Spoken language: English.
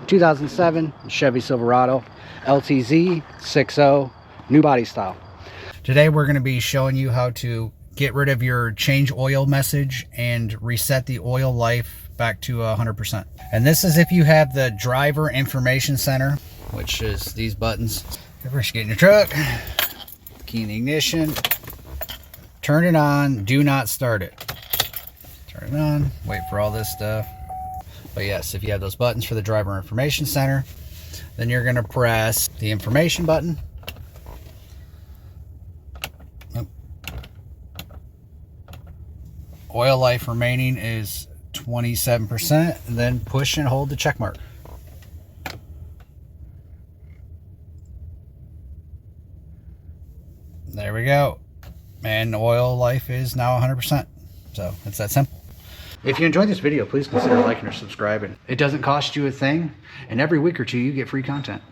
2007 Chevy Silverado LTZ 6.0, new body style. Today we're going to be showing you how to get rid of your change oil message and reset the oil life back to 100%. And this is if you have the driver information center, which is these buttons. First, get in your truck, key in the ignition, turn it on, do not start it. Turn it on, wait for all this stuff. But yes, if you have those buttons for the driver information center, then you're going to press the information button. Oil life remaining is 27%, and then push and hold the check mark. There we go. And oil life is now 100%. So it's that simple. If you enjoyed this video, please consider liking or subscribing. It doesn't cost you a thing, and every week or two you get free content.